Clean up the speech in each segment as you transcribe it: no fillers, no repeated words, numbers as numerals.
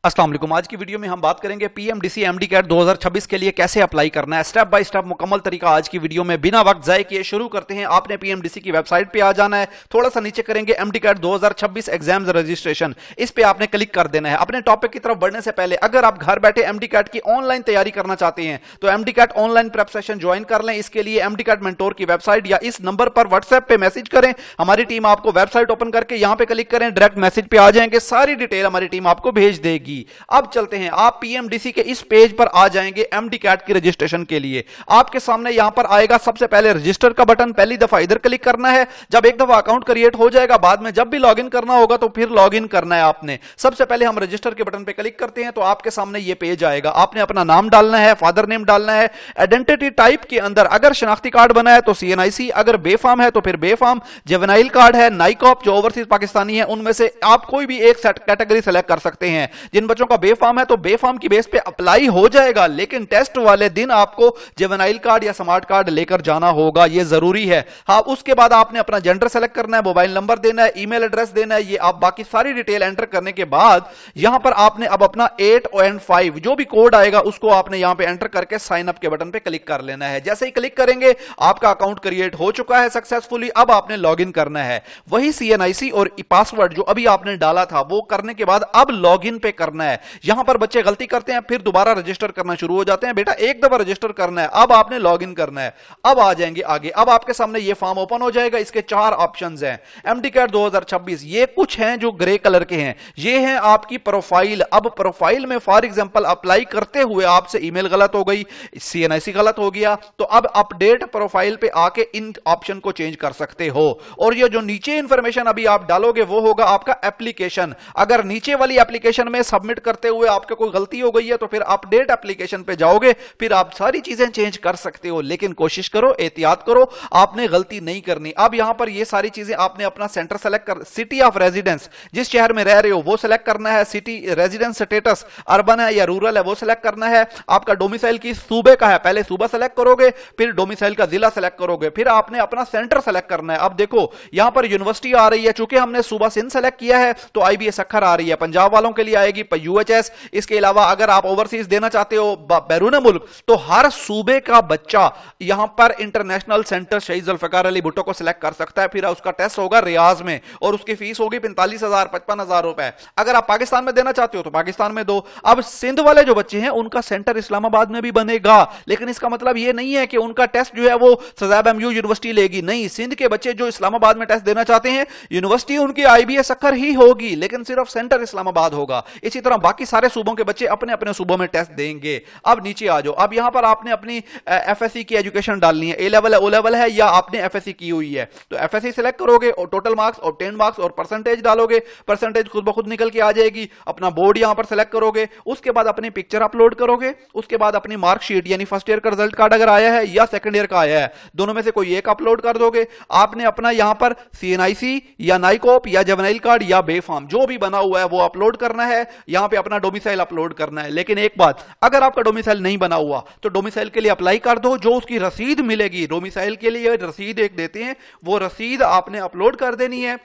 अस्सलाम वालेकुम। आज की वीडियो में हम बात करेंगे पीएमडीसी एमडी कैट 2026 के लिए कैसे अप्लाई करना है। स्टेप बाय स्टेप मुकम्मल तरीका आज की वीडियो में बिना वक्त जाए किए शुरू करते हैं। आपने पीएमडीसी की वेबसाइट पे आ जाना है, थोड़ा सा नीचे करेंगे एमडी कैट 2026 एग्जाम्स रजिस्ट्रेशन, इस पे आपने क्लिक कर देना है। अपने टॉपिक की तरफ बढ़ने से पहले अगर आप घर बैठे एमडी कैट की ऑनलाइन तैयारी करना चाहते हैं तो MD CAT online prep session join कर लें। इसके लिए एमडी कैट मेंटोर की वेबसाइट या इस नंबर पर व्हाट्सएप पे मैसेज करें, हमारी टीम आपको वेबसाइट ओपन करके यहां पे क्लिक करें, डायरेक्ट मैसेज पे आ जाएंगे, सारी डिटेल हमारी टीम आपको भेज देगी। अब चलते हैं, आप पीएमडीसी के इस पेज पर आ जाएंगे एमडी कैट की रजिस्ट्रेशन के लिए। आपके सामने यहां पर आएगा सबसे पहले रजिस्टर का बटन, पहली दफा इधर क्लिक करना है। जब एक दफा अकाउंट क्रिएट हो जाएगा, बाद में जब भी लॉगिन करना होगा तो फिर लॉगिन करना है आपने। सबसे पहले हम रजिस्टर के बटन पे क्लिक करते हैं तो आपके सामने ये पेज आएगा। आपने अपना नाम डालना है, फादर नेम डालना है, आइडेंटिटी टाइप के अंदर अगर शनाख्ती कार्ड बना है तो सीएनआईसी, अगर बेफाम है तो फिर बेफाम, जुवेनाइल कार्ड है, नाइकॉप जो ओवरसीज पाकिस्तानी है, उनमें से आप कोई भी एक कैटेगरी सेलेक्ट कर सकते हैं। जिन बच्चों का बेफाम है तो बेफाम की बेस पे अप्लाई हो जाएगा, लेकिन टेस्ट वाले दिन आपको जुवेनाइल कार्ड या स्मार्ट कार्ड लेकर जाना होगा, यह जरूरी है। हाँ, उसके बाद आपने अपना जेंडर सेलेक्ट करना है, मोबाइल नंबर देना है, ईमेल एड्रेस देना है, ये आप बाकी सारी डिटेल एंटर करने के बाद यहां पर आपने अब अपना 8 और 5 जो भी कोड आएगा उसको आपने यहां पे एंटर करके साइन अप के बटन पे क्लिक कर लेना है। जैसे ही क्लिक करेंगे आपका अकाउंट क्रिएट हो चुका है सक्सेसफुली। अब आपने लॉगिन करना है, वही सीएनआईसी और पासवर्ड जो अभी आपने डाला था वो करने के बाद अब लॉगिन पे करना है। यहां पर बच्चे गलती करते हैं, फिर दोबारा रजिस्टर करना शुरू हो जाते हैं। बेटा एक दफा रजिस्टर करना है, अब आपने लॉगिन करना है। अब आ जाएंगे आगे, अब आपके सामने ये फॉर्म ओपन हो जाएगा। इसके 4 ऑप्शंस हैं एमडी कैट 2026, ये कुछ हैं जो ग्रे कलर के हैं, ये हैं आपकी प्रोफाइल। अब प्रोफाइल में फॉर एग्जांपल अप्लाई करते हुए आपसे ईमेल गलत हो गई, सीएनआईसी गलत हो गया, तो अब अपडेट प्रोफाइल पे आके इन ऑप्शन को चेंज कर सकते हो। और ये जो नीचे इंफॉर्मेशन अभी आप डालोगे वो होगा आपका एप्लीकेशन। अगर नीचे वाली एप्लीकेशन में सबमिट करते हुए आपके कोई गलती हो गई है तो फिर अपडेट एप्लीकेशन पे जाओगे, फिर आप सारी चीजें चेंज कर सकते हो, लेकिन कोशिश करो, एहतियात करो, आपने गलती नहीं करनी। अब यहां पर ये सारी चीजें आपने अपना सेंटर सेलेक्ट कर, सिटी ऑफ रेजिडेंस जिस शहर में रह रहे हो वो सेलेक्ट करना है, सिटी रेजिडेंस स्टेटस अर्बन है या रूरल है वो सेलेक्ट करना है, आपका डोमिसाइल की सूबे का है, पहले सूबा सेलेक्ट करोगे, फिर डोमिसाइल का जिला सेलेक्ट करोगे, फिर आपने अपना सेंटर सेलेक्ट करना है। अब देखो यहां पर यूनिवर्सिटी आ रही है, चूंकि हमने सूबा सिंध सेलेक्ट किया है तो आईबीएस अखर आ रही है, पंजाब वालों के लिए आएगी यूएचएस। इसके अलावा अगर आप ओवरसीज देना चाहते हो बैरून मुल्क तो हर सूबे का बच्चा यहां पर इंटरनेशनल सेंटर शहीद जुल्फिकार अली भुट्टो को सिलेक्ट कर सकता है। फिर उसका टेस्ट होगा रियाज में और उसकी फीस होगी 45,000 55,000 रुपए। अगर आप पाकिस्तान में देना चाहते हो तो पाकिस्तान में दो। अब सिंध वाले जो बच्चे हैं उनका सेंटर इस्लामाबाद में भी बनेगा, लेकिन इसका मतलब यह नहीं है कि उनका टेस्ट जो है वो सजाब एमयू यूनिवर्सिटी लेगी, नहीं। सिंध के बच्चे जो इस्लामाबाद में टेस्ट देना चाहते हैं, यूनिवर्सिटी उनकी आईबीएस अखर ही होगी, लेकिन सिर्फ सेंटर इस्लामाबाद होगा। इसी तरह बाकी सारे सूबों के बच्चे अपने अपने सूबों में टेस्ट देंगे। अब नीचे आ जाओ, अब यहां पर आपने अपनी एफएससी की एजुकेशन डालनी है, ए लेवल है, ओ लेवल है, या आपने एफएससी की हुई है तो एफएससी सिलेक्ट करोगे और टोटल मार्क्स और 10 मार्क्स और परसेंटेज डालोगे, परसेंटेज खुद ब खुद निकल के आ जाएगी। अपना बोर्ड यहां पर सिलेक्ट करोगे, उसके बाद अपनी पिक्चर अपलोड करोगे, उसके बाद अपनी मार्कशीट यानी फर्स्ट ईयर का रिजल्ट कार्ड अगर आया है या सेकंड ईयर का आया है, दोनों में से कोई एक अपलोड कर दोगे। आपने अपना यहां पर सीएनआईसी या नाइकॉप या जुवेनाइल कार्ड या बेफाम जो भी बना हुआ है वो अपलोड करना है, यहां पे अपना डोमिसाइल अपलोड करना है। लेकिन एक बात, अगर आपका डोमिसाइल नहीं बना हुआ तो डोमिसाइल के लिए अप्लाई कर दो, जो उसकी रसीद मिलेगी, डोमिसाइल के लिए रसीद एक देते हैं, वो रसीद आपने अपलोड कर देनी है।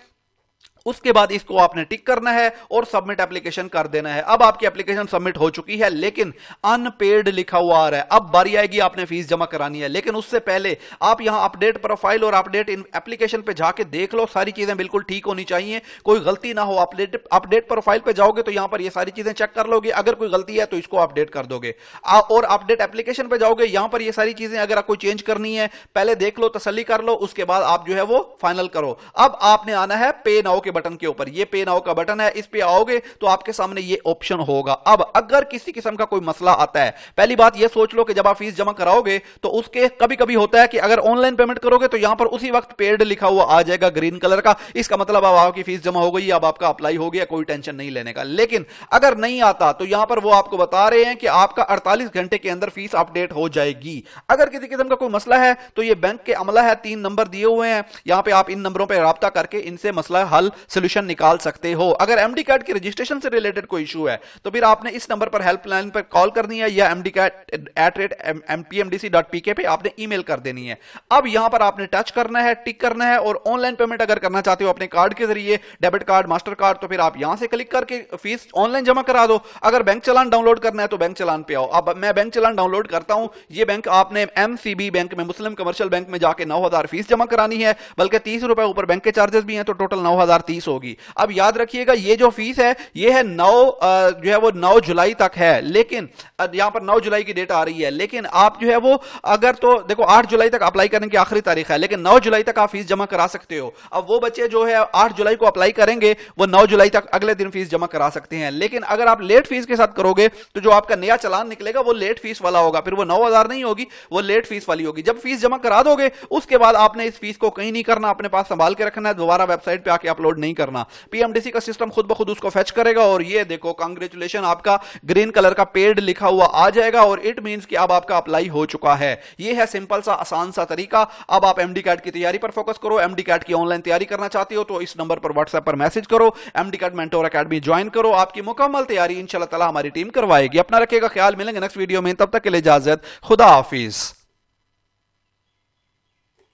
उसके बाद इसको आपने टिक करना है और सबमिट एप्लीकेशन कर देना है। अब आपकी एप्लीकेशन सबमिट हो चुकी है, लेकिन अनपेड लिखा हुआ आ रहा है। अब बारी आएगी आपने फीस जमा करानी है, लेकिन उससे पहले आप यहां अपडेट प्रोफाइल और अपडेट एप्लीकेशन पे जाके देख लो, सारी चीजें बिल्कुल ठीक होनी चाहिए, कोई गलती ना हो। अपडेट प्रोफाइल पे जाओगे तो यहां पर ये सारी चीजें चेक कर लोगे, अगर कोई गलती है तो इसको अपडेट कर दोगे। और अपडेट एप्लीकेशन पे जाओगे, यहां पर ये सारी चीजें अगर कोई चेंज करनी है पहले देख लो, तसल्ली कर लो, उसके बाद आप जो है वो फाइनल करो। अब आपने आना है पे नाउ के बटन के ऊपर, ये पे नाउ का बटन है, इस पे आओगे तो आपके सामने ये ऑप्शन होगा। अब अगर किसी किस्म का कोई मसला आता है, पहली बात ये सोच लो कि जब आप फीस जमा कराओगे तो उसके कभी कभी होता है कि अगर ऑनलाइन पेमेंट करोगे तो यहां पर उसी वक्त पेड लिखा हुआ आ जाएगा ग्रीन कलर का, इसका मतलब अब आपकी फीस जमा हो गई, अब आपका अप्लाई हो गया, कोई टेंशन नहीं लेने का। लेकिन अगर नहीं आता तो यहां पर वो आपको बता रहे हैं कि आपका 48 घंटे के अंदर फीस अपडेट हो जाएगी। अगर किसी किस्म का कोई मसला है तो ये बैंक के अमला है, 3 नंबर दिए हुए हैं, यहां पे आप इन नंबरों पर राब्ता करके इनसे मसला हल सोल्यूशन निकाल सकते हो। अगर एमडी कैट के रजिस्ट्रेशन से रिलेटेड कोई इशू है तो फिर आपने इस नंबर पर हेल्पलाइन पर कॉल करनी है या mdcat@pmdc.pk पे आपने ईमेल कर देनी है। अब यहां पर आपने टच करना है, टिक करना है और ऑनलाइन पेमेंट अगर करना चाहते हो अपने कार्ड के जरिए, डेबिट कार्ड, मास्टर कार्ड, तो फिर आप यहां से क्लिक करके फीस ऑनलाइन जमा करा दो। अगर बैंक चालान डाउनलोड करना है तो बैंक चालान पे आओ। अब मैं बैंक चालान डाउनलोड करता हूं। ये बैंक आपने एमसीबी बैंक में, मुस्लिम कमर्शियल बैंक में जाके 9,000 फीस जमा करानी है, बल्कि 30 रुपए ऊपर बैंक के चार्जेस भी हैं, तो टोटल 9,030 होगी। अब याद रखिएगा ये जो फीस है ये है 9 जुलाई तक है, लेकिन यहां पर 9 जुलाई की डेट आ रही है, लेकिन आप जो है वो अगर तो देखो 8 जुलाई तक अप्लाई करने की आखिरी तारीख है, लेकिन 9 जुलाई तक आप फीस जमा करा सकते हो। अब वो बच्चे जो है 8 जुलाई को अप्लाई करेंगे वो 9 जुलाई तक अगले दिन फीस जमा करा सकते हैं। लेकिन अगर आप लेट फीस के साथ करोगे तो जो आपका नया चालान निकलेगा वो लेट फीस वाला होगा, फिर वो 9,000 नहीं होगी, वो लेट फीस वाली होगी। जब फीस जमा करा दोगे उसके बाद आपने इस फीस को कहीं नहीं करना, अपने पास संभाल के रखना है, दोबारा वेबसाइट पे आके अपलोड नहीं करना। पीएमडीसी का सिस्टम खुद ब खुद उसको फेच करेगा और ये देखो कांग्रेचुलेशन, आपका ग्रीन कलर का पेड लिखा हुआ आ जाएगा और इट मींस कि अब आपका अप्लाई हो चुका है। ये है सिंपल सा आसान सा तरीका। अब आप एमडी कैट की तैयारी पर फोकस करो। एमडी कैट की ऑनलाइन तैयारी करना चाहते हो तो इस नंबर पर व्हाट्सएप पर मैसेज करो, MD CAT mentor academy join करो, आपकी मुकम्मल तैयारी इंशाल्लाह ताला हमारी टीम करवाएगी। अपना रखिएगा ख्याल, मिलेंगे नेक्स्ट वीडियो में, तब तक के लिए इजाजत, खुदा हाफिज।